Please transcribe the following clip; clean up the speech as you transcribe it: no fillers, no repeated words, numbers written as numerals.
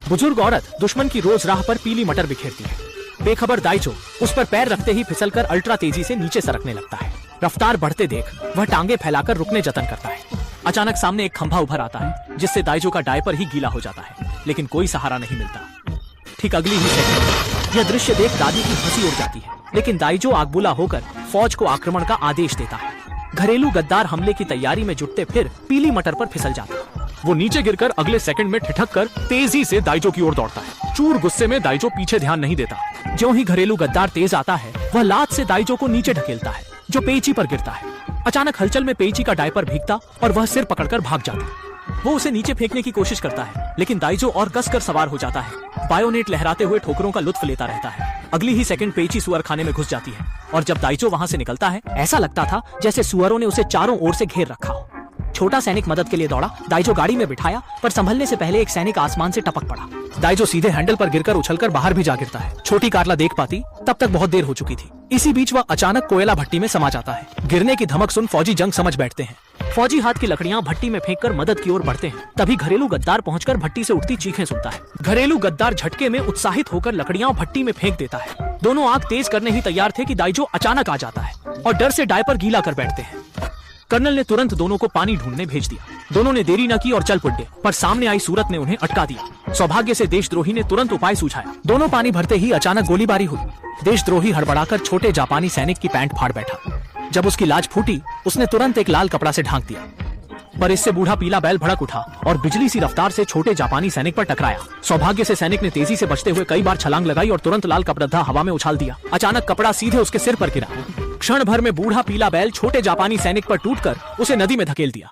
बुजुर्ग औरत दुश्मन की रोज राह पर पीली मटर बिखेरती है। बेखबर दाइजो उस पर पैर रखते ही फिसलकर अल्ट्रा तेजी से नीचे सरकने लगता है। रफ्तार बढ़ते देख वह टांगे फैलाकर रुकने जतन करता है। अचानक सामने एक खंभा उभर आता है जिससे दाइजो का डायपर ही गीला हो जाता है, लेकिन कोई सहारा नहीं मिलता। ठीक अगली ही सेकंड यह दृश्य देख दादी की हंसी उड़ जाती है, लेकिन दाइजो आगबुला होकर फौज को आक्रमण का आदेश देता है। घरेलू गद्दार हमले की तैयारी में जुटते फिर पीली मटर पर फिसल जाता है। वो नीचे गिरकर अगले सेकंड में ठिठक कर तेजी से दाइजो की ओर दौड़ता है। चूर गुस्से में दाइजो पीछे ध्यान नहीं देता। ज्यों ही घरेलू गद्दार तेज आता है वह लात से दाइजो को नीचे ढकेलता है, जो पेची पर गिरता है। अचानक हलचल में पेची का डायपर भीगता और वह सिर पकड़कर भाग जाता। वो उसे नीचे फेंकने की कोशिश करता है, लेकिन दाइजो और कसकर सवार हो जाता है। बायोनेट लहराते हुए ठोकरों का लुत्फ लेता रहता है। अगली ही सेकंड पेची सुअर खाने में घुस जाती है और जब दाइजो वहां से निकलता है ऐसा लगता था जैसे सुअरों ने उसे चारों ओर से घेर रखा हो। छोटा सैनिक मदद के लिए दौड़ा। दाइजो गाड़ी में बिठाया, पर संभलने से पहले एक सैनिक आसमान से टपक पड़ा। दाइजो सीधे हैंडल पर गिरकर उछलकर बाहर भी जा गिरता है। छोटी कार्ला देख पाती तब तक बहुत देर हो चुकी थी। इसी बीच वह अचानक कोयला भट्टी में समा जाता है। गिरने की धमक सुन फौजी जंग समझ बैठते हैं। फौजी हाथ की लकड़ियां भट्टी में फेंककर मदद की ओर बढ़ते हैं। तभी घरेलू गद्दार पहुंचकर भट्टी से उठती चीखें सुनता है। घरेलू गद्दार झटके में उत्साहित होकर लकड़ियां भट्टी में फेंक देता है। दोनों आग तेज करने ही तैयार थे कि दाइजो अचानक आ जाता है और डर से डायपर गीला कर बैठते हैं। कर्नल ने तुरंत दोनों को पानी ढूंढने भेज दिया। दोनों ने देरी न की और चल पड़े, पर सामने आई सूरत ने उन्हें अटका दिया। सौभाग्य से देशद्रोही ने तुरंत उपाय सुझाया। दोनों पानी भरते ही अचानक गोलीबारी हुई। देशद्रोही हड़बड़ाकर छोटे जापानी सैनिक की पैंट फाड़ बैठा। जब उसकी लाज फूटी उसने तुरंत एक लाल कपड़ा से ढांक दिया, पर इससे बूढ़ा पीला बैल भड़क उठा और बिजली सी रफ्तार से छोटे जापानी सैनिक पर टकराया। सौभाग्य से सैनिक ने तेजी से बचते हुए कई बार छलांग लगाई और तुरंत लाल कपड़ा हवा में उछाल दिया। अचानक कपड़ा सीधे उसके सिर पर गिरा। क्षण भर में बूढ़ा पीला बैल छोटे जापानी सैनिक पर टूटकर उसे नदी में धकेल दिया।